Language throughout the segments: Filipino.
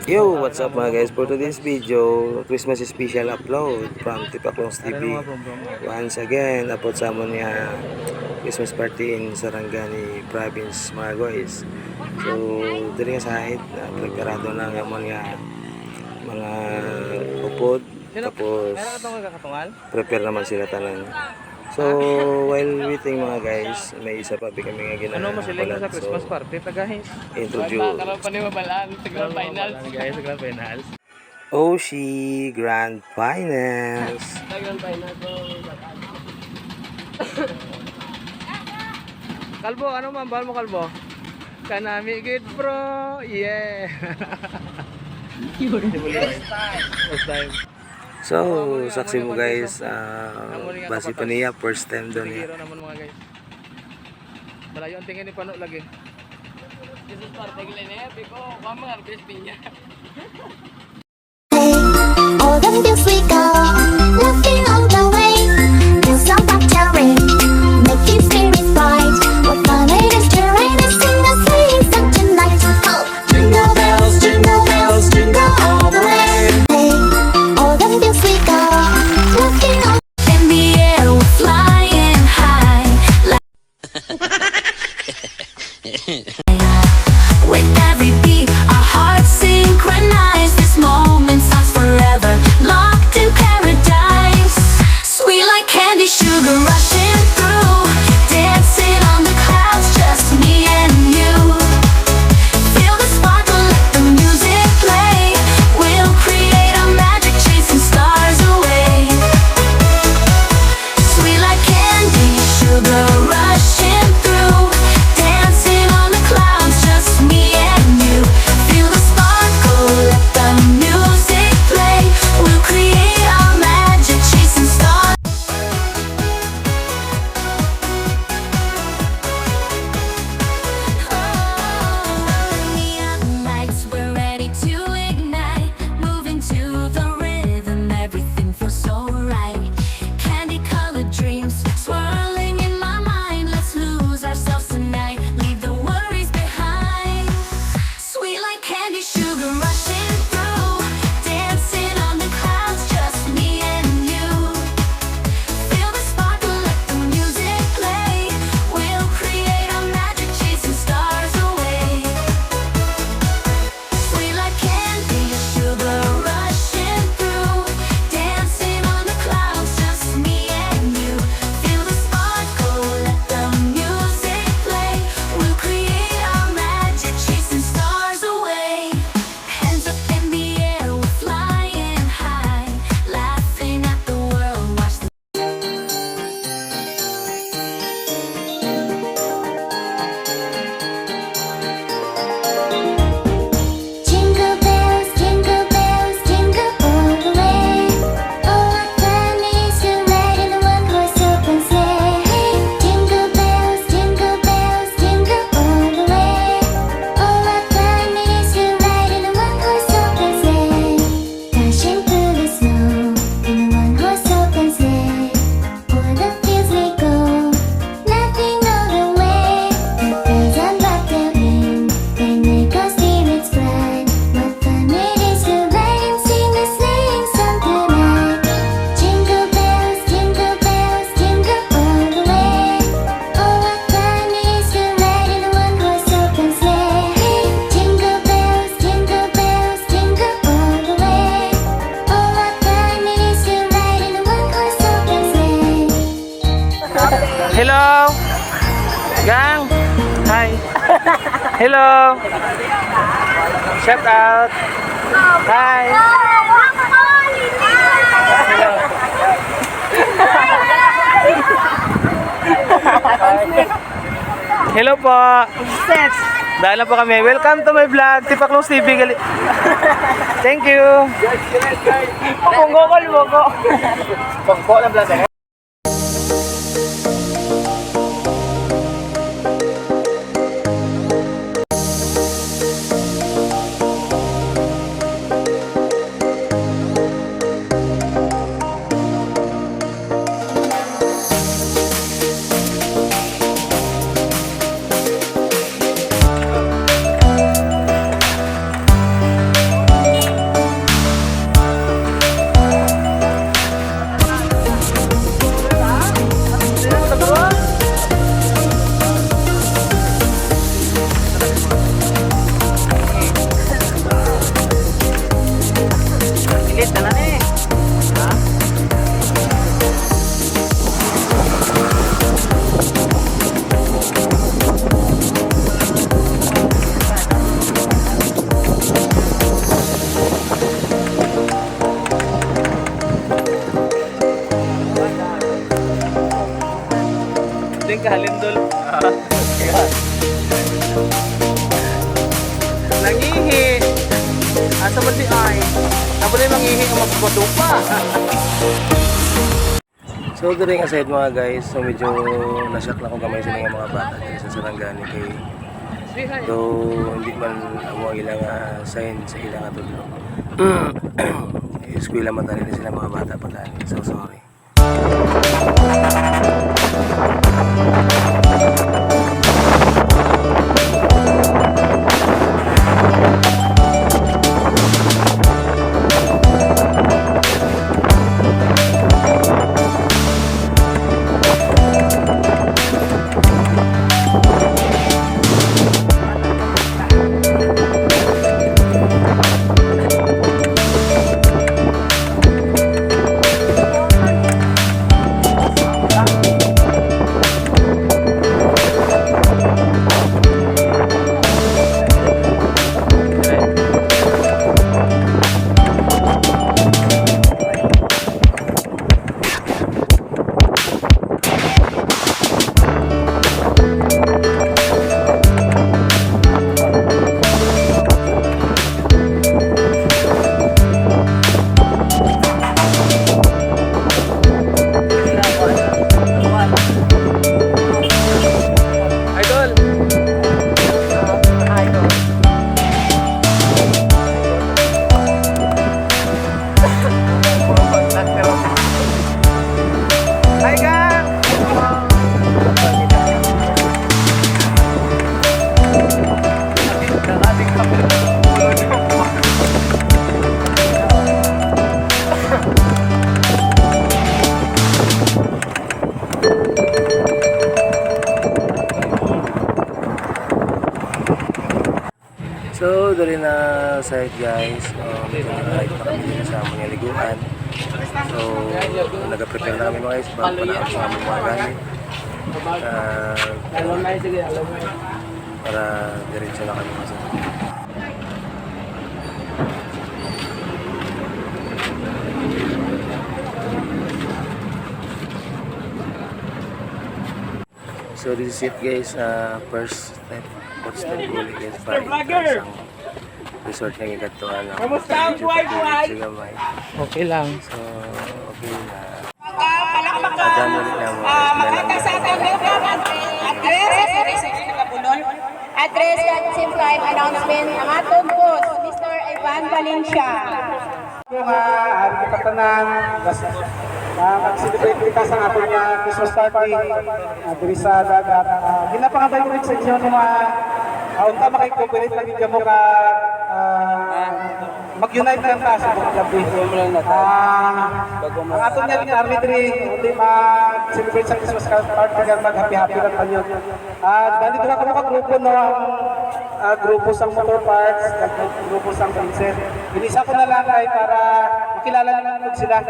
Yo, what's up mga guys? For today's video, Christmas special upload from Tipaklong's TV. Once again, upload sa amon nga Christmas party in Sarangani Province mga guys. So, diri nga side, preparado na nga mga upod. Tapos, prepare naman sila tanan. So, while waiting mga guys, may isa pa kami nga Ano mo sila sa Christmas party ta guys? Introduce. Karon pa ni mabalaan sa Grand Finals. Guys, sa Grand Finals. Oshi Grand Finals. Sa Grand Finals po. Kalbo, ano man bahal mo kalbo? Kanami good bro. Yeah. First time. So, saksi mo guys, basi pa niya, first time doon niya. Naman mga guys. Malayo ang tingin ni Pano lagi. Jesus parte gila niya, biko, kamar best niya. All the bills we go, laughing all the way. Bills on bacteria, making spirits bright. What fun it is to rain and sing a sleighing song tonight. Oh, jingle bells, jingle all the way. Hey, all the bills we go, laughing all in the air, we're flying high. With every beat, our hearts synchronize. This moment lasts forever, locked in paradise. Sweet like candy, sugar rushing through, dancing on the clouds, just me and you. Feel the sparkle, let the music play. We'll create our magic, chasing stars away. Sweet like candy, sugar rushing through, dancing on the clouds, just me and you. Feel the sparkle, let the music play. We'll create our magic, chasing stars. Neon lights, we're ready to ignite, moving to the rhythm, everything feels so right. Candy-colored dreams swirling in my mind. Let's lose ourselves tonight, leave the worries behind. Sweet like candy, sugar rushing through, dancing on the clouds, just me and you. Feel the sparkle, let the music play. We'll create our magic, chasing stars away. Sweet like candy, sugar rushing through, dancing on the clouds, just me and you. Feel the sparkle, let the music play. We'll create our magic, chasing stars away. Hands up in the air, we're flying high, laughing at the world. Watch the Jingle bells, jingle all the way. Oh, what fun it is to ride in a one-horse open sleigh. Jingle bells, jingle all the way. Oh, what fun it is to ride in a one-horse open sleigh. Dashing through the snow in a one-horse open sleigh. O'er the fields we go, laughing all the way. The bells on bobtail ring, they make our spirits bright. What fun it is to ride and sing a sleighing song tonight. Jingle bells, jingle all the way. Oh, what fun it is to ride in a one-horse open sleigh. Jingle bells, all the way. Oh, what fun it is to ride in a one-horse open sleigh. Hello. Gang. Hi. Hello. Shout out. Hi. Hello po. Dahil lang po kami. Welcome to my vlog. Tipaklong's TV. Thank you. Punggo ko, lumogo. Punggo ng vlog ako. Galing ka, Lindol. Nangihi. Asa ba di ay? Tapos na mangihi ang magpato pa. So during aside mga guys, so medyo nasyak lang kung kamay sila ng mga bata dito sa Sarangani kay though hindi man ako ilang sign sa ilang atudlo. Eskwela man tali sila mga bata pa tali. So sorry. Idol. Hi gang. So, dali na side guys. Medyo na-ride pa kami dito sa aming liguan. So, nag-prepare na kami mga guys bago pa na sa aming mga gamit. Para diretso na kami sa So this is it guys, first step ulit guys para sa resort ng Igatuan. Kamusta ang buhay-buhay? Okay lang. So okay na. Adaan ulit na mo guys, Address at same time announcement ang atong boss, Mr. Ivan Valencia. Yung kapatanan, mag-celebrate kita sa ating Christmas party diri sa dagat. Ginapangabay ko rin sa inyo ng mga unta makikooperate lang din mo ka mag-unite lang ta sa buong gabi. Ang ato niya yung army diri, hindi mag-celebrate sa Christmas party kaya mag-happy-happy lang kanyo. Bandito na kamo ka grupo no, grupo sang motor parts, grupo sang pinset. Inisa ko na lang kay para makilala nila sila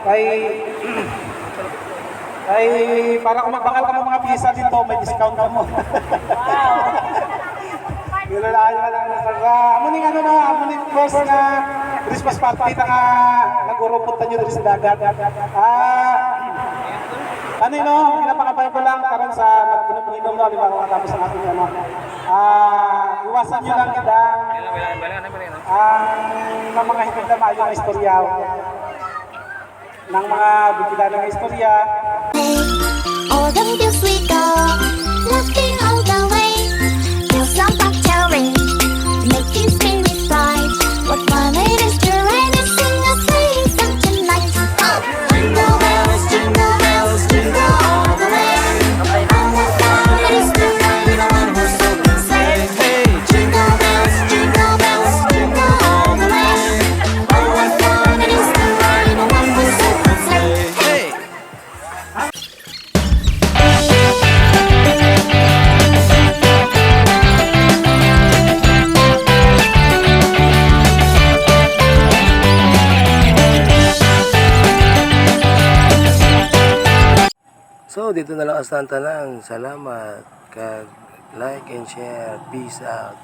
kay para kung magbakal ka mo mga pisa dito, may discount ka mo. Wow! Gilalayan ka lang sa amuning ano na, amuning boss na Christmas party na nga nag-urupunta nyo dito sa dagat. Ano yun, pinapakabay ko lang karon sa mag-inom na, di ba kung matapos ang ating ano. Iwasan nyo lang kita ng mga higit na maayong istorya ng mga bigila ng istorya. All the bills we go, laughing all the way. Till some ring, making spirits bright. What fun it is to ride and sing a sleighing song tonight. Jingle bells, jingle all the way. Oh, what fun it is to ride in a one-horse open sleigh. Jingle bells, jingle all the way. Oh, what fun it is to ride in a one-horse open sleigh. So dito na lang ang tanan. Salamat. Like and share. Peace out.